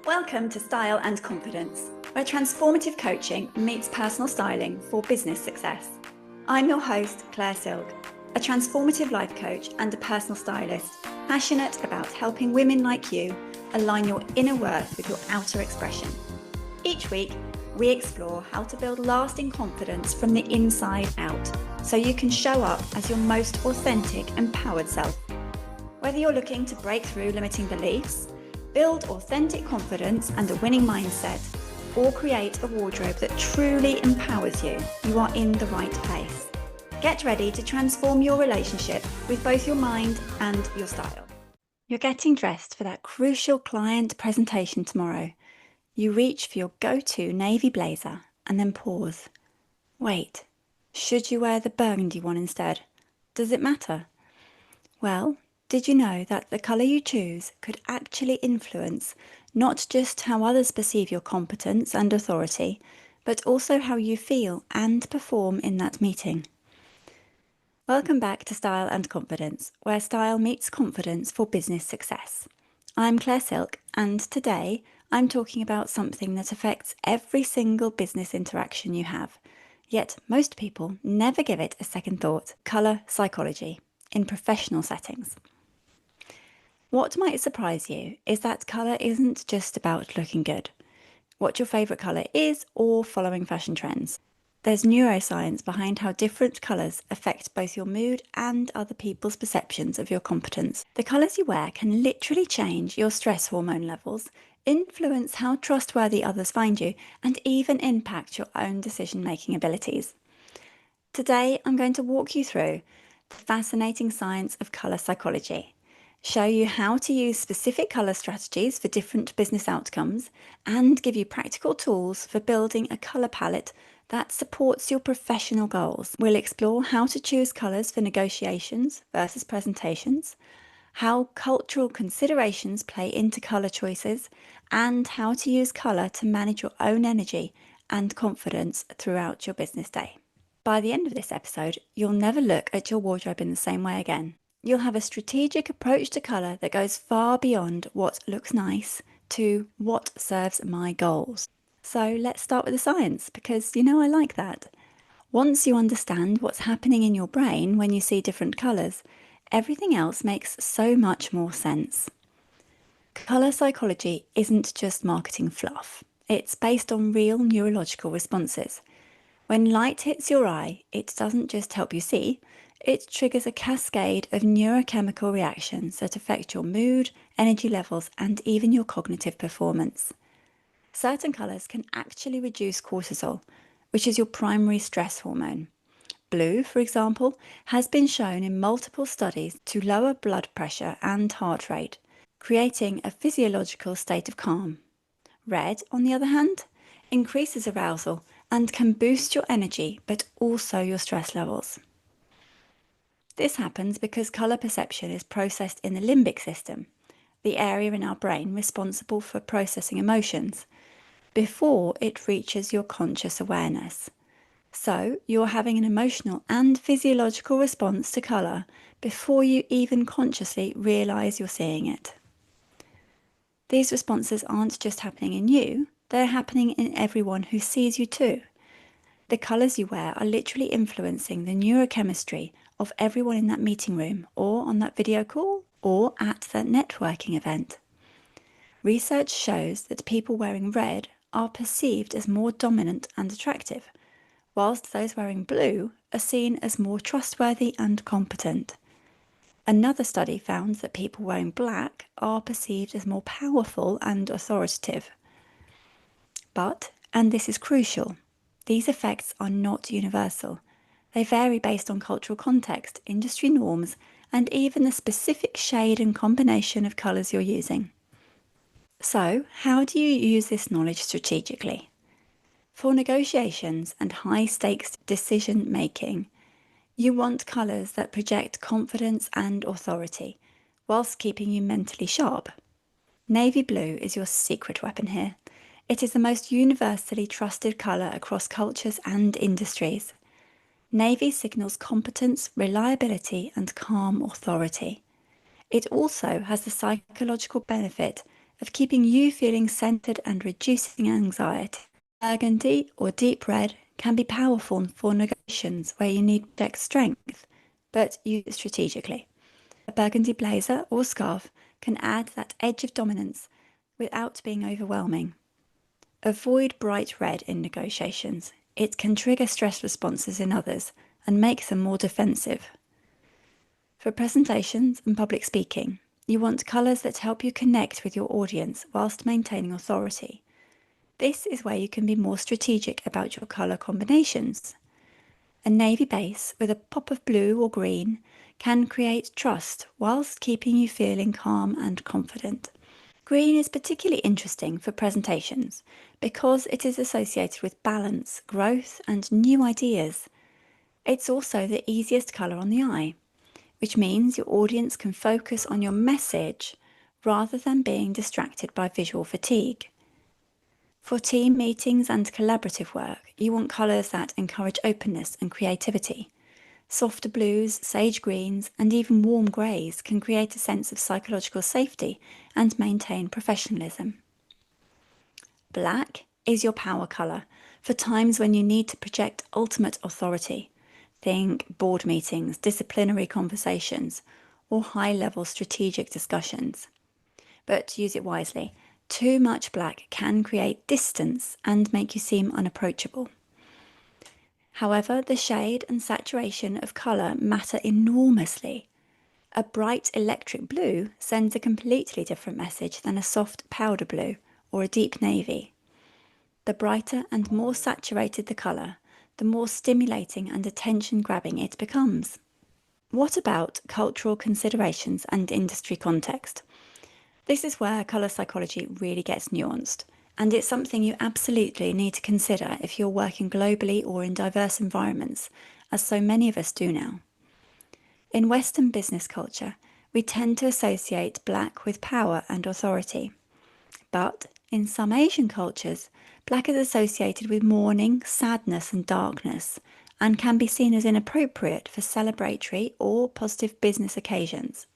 Welcome to Style and Confidence, where transformative coaching meets personal styling for business success. I'm your host, Claire Silk, a transformative life coach and a personal stylist, passionate about helping women like you align your inner worth with your outer expression. Each week, we explore how to build lasting confidence from the inside out, so you can show up as your most authentic, empowered self. Whether you're looking to break through limiting beliefs, build authentic confidence and a winning mindset, or create a wardrobe that truly empowers you, you are in the right place. Get ready to transform your relationship with both your mind and your style. You're getting dressed for that crucial client presentation tomorrow. You reach for your go-to navy blazer and then pause. Wait, should you wear the burgundy one instead? Does it matter? Well, did you know that the colour you choose could actually influence not just how others perceive your competence and authority, but also how you feel and perform in that meeting? Welcome back to Style and Confidence, where style meets confidence for business success. I'm Claire Silk, and today I'm talking about something that affects every single business interaction you have, yet most people never give it a second thought: colour psychology in professional settings. What might surprise you is that colour isn't just about looking good, what your favourite colour is, or following fashion trends. There's neuroscience behind how different colours affect both your mood and other people's perceptions of your competence. The colours you wear can literally change your stress hormone levels, influence how trustworthy others find you, and even impact your own decision-making abilities. Today, I'm going to walk you through the fascinating science of colour psychology, show you how to use specific colour strategies for different business outcomes, and give you practical tools for building a colour palette that supports your professional goals. We'll explore how to choose colours for negotiations versus presentations, how cultural considerations play into colour choices, and how to use colour to manage your own energy and confidence throughout your business day. By the end of this episode, you'll never look at your wardrobe in the same way again. You'll have a strategic approach to colour that goes far beyond what looks nice to what serves my goals. So let's start with the science, because I like that. Once you understand what's happening in your brain when you see different colours, everything else makes so much more sense. Colour psychology isn't just marketing fluff. It's based on real neurological responses. When light hits your eye, it doesn't just help you see, it triggers a cascade of neurochemical reactions that affect your mood, energy levels, and even your cognitive performance. Certain colours can actually reduce cortisol, which is your primary stress hormone. Blue, for example, has been shown in multiple studies to lower blood pressure and heart rate, creating a physiological state of calm. Red, on the other hand, increases arousal and can boost your energy, but also your stress levels. This happens because colour perception is processed in the limbic system, the area in our brain responsible for processing emotions, before it reaches your conscious awareness. So you're having an emotional and physiological response to colour before you even consciously realise you're seeing it. These responses aren't just happening in you, they're happening in everyone who sees you too. The colours you wear are literally influencing the neurochemistry of everyone in that meeting room, or on that video call, or at that networking event. Research shows that people wearing red are perceived as more dominant and attractive, whilst those wearing blue are seen as more trustworthy and competent. Another study found that people wearing black are perceived as more powerful and authoritative. But, and this is crucial, these effects are not universal. They vary based on cultural context, industry norms, and even the specific shade and combination of colours you're using. So, how do you use this knowledge strategically? For negotiations and high-stakes decision-making, you want colours that project confidence and authority, whilst keeping you mentally sharp. Navy blue is your secret weapon here. It is the most universally trusted colour across cultures and industries. Navy signals competence, reliability, and calm authority. It also has the psychological benefit of keeping you feeling centered and reducing anxiety. Burgundy or deep red can be powerful for negotiations where you need to project strength, but use it strategically. A burgundy blazer or scarf can add that edge of dominance without being overwhelming. Avoid bright red in negotiations. It can trigger stress responses in others and make them more defensive. For presentations and public speaking, you want colours that help you connect with your audience whilst maintaining authority. This is where you can be more strategic about your colour combinations. A navy base with a pop of blue or green can create trust whilst keeping you feeling calm and confident. Green is particularly interesting for presentations because it is associated with balance, growth, and new ideas. It's also the easiest colour on the eye, which means your audience can focus on your message rather than being distracted by visual fatigue. For team meetings and collaborative work, you want colours that encourage openness and creativity. Softer blues, sage greens, and even warm greys can create a sense of psychological safety and maintain professionalism. Black is your power colour for times when you need to project ultimate authority. Think board meetings, disciplinary conversations, or high-level strategic discussions. But use it wisely. Too much black can create distance and make you seem unapproachable. However, the shade and saturation of colour matter enormously. A bright electric blue sends a completely different message than a soft powder blue or a deep navy. The brighter and more saturated the colour, the more stimulating and attention-grabbing it becomes. What about cultural considerations and industry context? This is where colour psychology really gets nuanced, and it's something you absolutely need to consider if you're working globally or in diverse environments, as so many of us do now. In Western business culture, we tend to associate black with power and authority. But in some Asian cultures, black is associated with mourning, sadness, and darkness, and can be seen as inappropriate for celebratory or positive business occasions.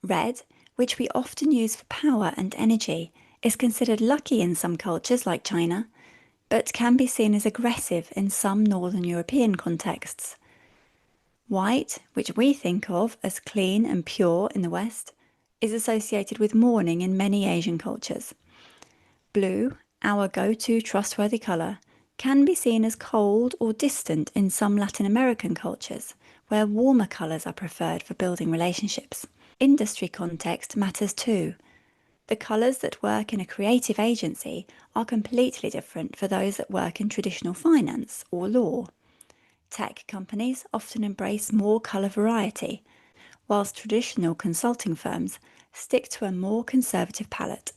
Red, which we often use for power and energy, is considered lucky in some cultures like China, but can be seen as aggressive in some Northern European contexts. White, which we think of as clean and pure in the West, is associated with mourning in many Asian cultures. Blue, our go-to trustworthy colour, can be seen as cold or distant in some Latin American cultures, where warmer colours are preferred for building relationships. Industry context matters too. The colours that work in a creative agency are completely different for those that work in traditional finance or law. Tech companies often embrace more colour variety, whilst traditional consulting firms stick to a more conservative palette.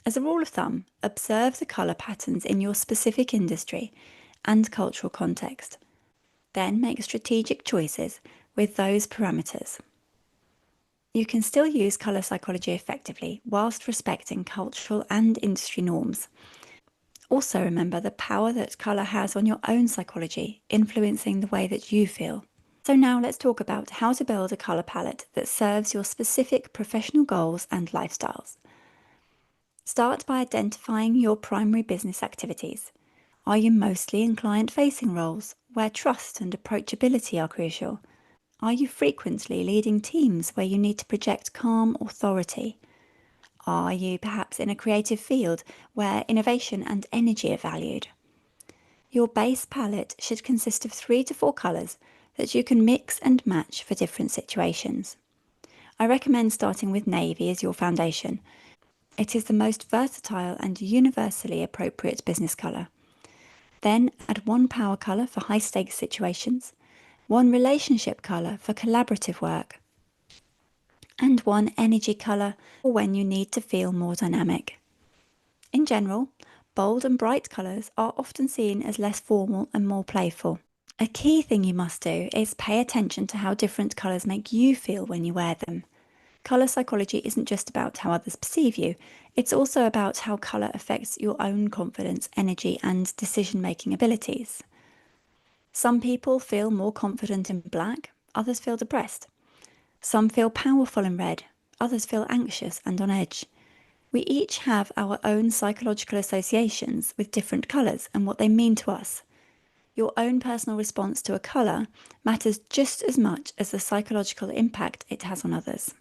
As a rule of thumb, observe the colour patterns in your specific industry and cultural context. Then make strategic choices with those parameters. You can still use colour psychology effectively whilst respecting cultural and industry norms. Also remember the power that colour has on your own psychology, influencing the way that you feel. So now let's talk about how to build a colour palette that serves your specific professional goals and lifestyles. Start by identifying your primary business activities. Are you mostly in client-facing roles, where trust and approachability are crucial? Are you frequently leading teams where you need to project calm authority? Are you perhaps in a creative field where innovation and energy are valued? Your base palette should consist of 3 to 4 colours that you can mix and match for different situations. I recommend starting with navy as your foundation. It is the most versatile and universally appropriate business colour. Then add 1 power colour for high-stakes situations, 1 relationship colour for collaborative work, and 1 energy colour for when you need to feel more dynamic. In general, bold and bright colours are often seen as less formal and more playful. A key thing you must do is pay attention to how different colours make you feel when you wear them. Colour psychology isn't just about how others perceive you, it's also about how colour affects your own confidence, energy, and decision-making abilities. Some people feel more confident in black, others feel depressed. Some feel powerful in red, others feel anxious and on edge. We each have our own psychological associations with different colours and what they mean to us. Your own personal response to a colour matters just as much as the psychological impact it has on others.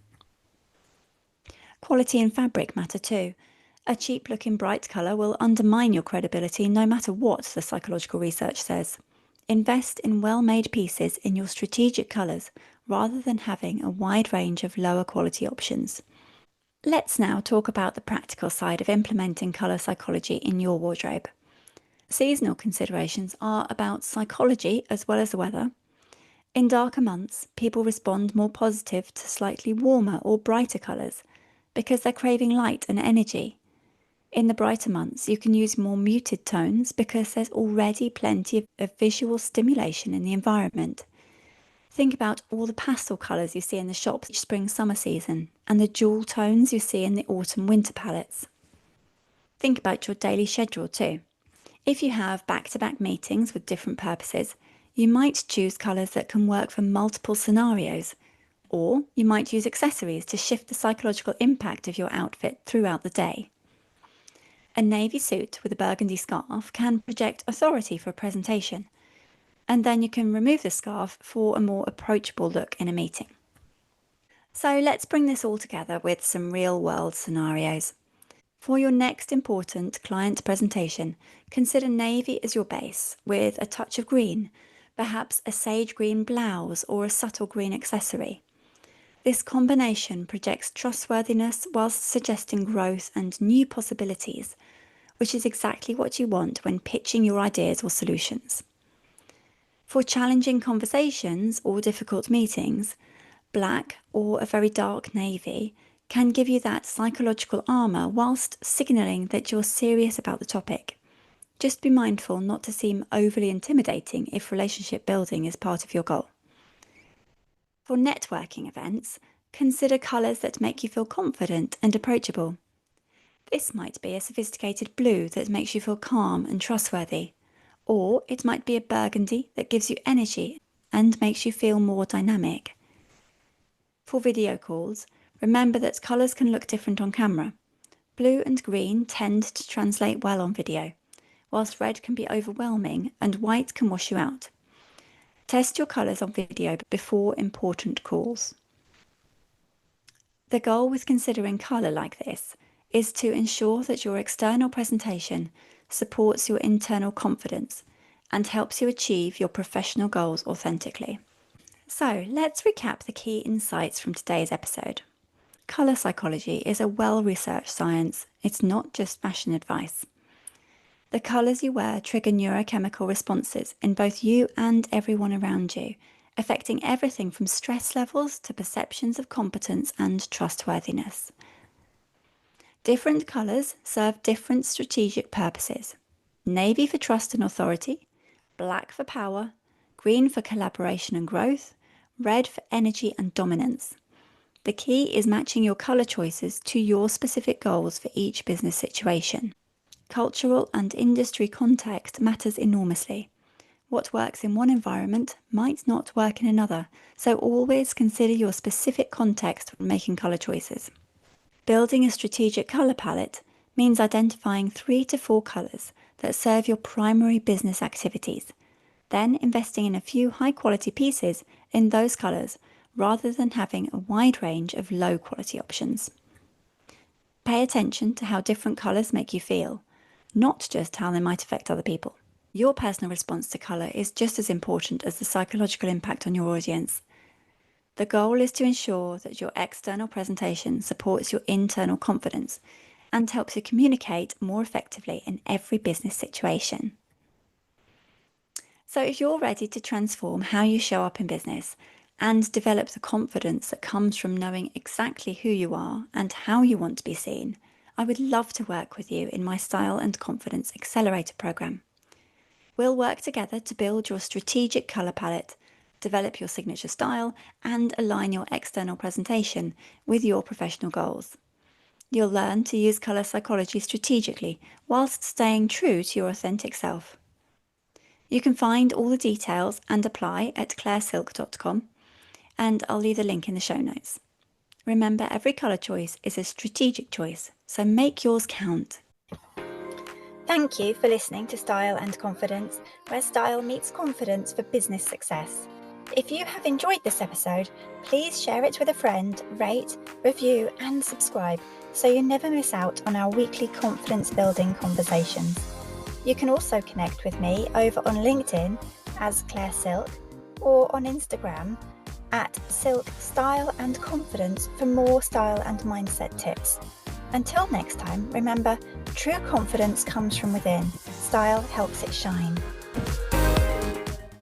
Quality and fabric matter too. A cheap looking bright colour will undermine your credibility no matter what the psychological research says. Invest in well-made pieces in your strategic colours rather than having a wide range of lower quality options. Let's now talk about the practical side of implementing colour psychology in your wardrobe. Seasonal considerations are about psychology as well as the weather. In darker months, people respond more positive to slightly warmer or brighter colours because they're craving light and energy. In the brighter months, you can use more muted tones because there's already plenty of visual stimulation in the environment. Think about all the pastel colours you see in the shops each spring-summer season and the jewel tones you see in the autumn-winter palettes. Think about your daily schedule too. If you have back-to-back meetings with different purposes, you might choose colours that can work for multiple scenarios, or you might use accessories to shift the psychological impact of your outfit throughout the day. A navy suit with a burgundy scarf can project authority for a presentation, and then you can remove the scarf for a more approachable look in a meeting. So let's bring this all together with some real-world scenarios. For your next important client presentation, consider navy as your base with a touch of green, perhaps a sage green blouse or a subtle green accessory. This combination projects trustworthiness whilst suggesting growth and new possibilities, which is exactly what you want when pitching your ideas or solutions. For challenging conversations or difficult meetings, black or a very dark navy can give you that psychological armour whilst signalling that you're serious about the topic. Just be mindful not to seem overly intimidating if relationship building is part of your goal. For networking events, consider colours that make you feel confident and approachable. This might be a sophisticated blue that makes you feel calm and trustworthy, or it might be a burgundy that gives you energy and makes you feel more dynamic. For video calls, remember that colours can look different on camera. Blue and green tend to translate well on video, whilst red can be overwhelming and white can wash you out. Test your colours on video before important calls. The goal with considering colour like this is to ensure that your external presentation supports your internal confidence and helps you achieve your professional goals authentically. So let's recap the key insights from today's episode. Colour psychology is a well-researched science. It's not just fashion advice. The colours you wear trigger neurochemical responses in both you and everyone around you, affecting everything from stress levels to perceptions of competence and trustworthiness. Different colours serve different strategic purposes. Navy for trust and authority, black for power, green for collaboration and growth, red for energy and dominance. The key is matching your colour choices to your specific goals for each business situation. Cultural and industry context matters enormously. What works in one environment might not work in another, so always consider your specific context when making colour choices. Building a strategic colour palette means identifying 3 to 4 colours that serve your primary business activities, then investing in a few high-quality pieces in those colours rather than having a wide range of low-quality options. Pay attention to how different colours make you feel, not just how they might affect other people. Your personal response to colour is just as important as the psychological impact on your audience. The goal is to ensure that your external presentation supports your internal confidence and helps you communicate more effectively in every business situation. So if you're ready to transform how you show up in business and develop the confidence that comes from knowing exactly who you are and how you want to be seen, I would love to work with you in my Style and Confidence Accelerator program. We'll work together to build your strategic colour palette, develop your signature style, and align your external presentation with your professional goals. You'll learn to use colour psychology strategically whilst staying true to your authentic self. You can find all the details and apply at clairesilk.com, and I'll leave the link in the show notes. Remember, every colour choice is a strategic choice, so make yours count. Thank you for listening to Style and Confidence, where style meets confidence for business success. If you have enjoyed this episode, please share it with a friend, rate, review and subscribe so you never miss out on our weekly confidence-building conversations. You can also connect with me over on LinkedIn as Claire Silk or on Instagram at Silk Style and Confidence for more style and mindset tips. Until next time, remember, true confidence comes from within. Style helps it shine.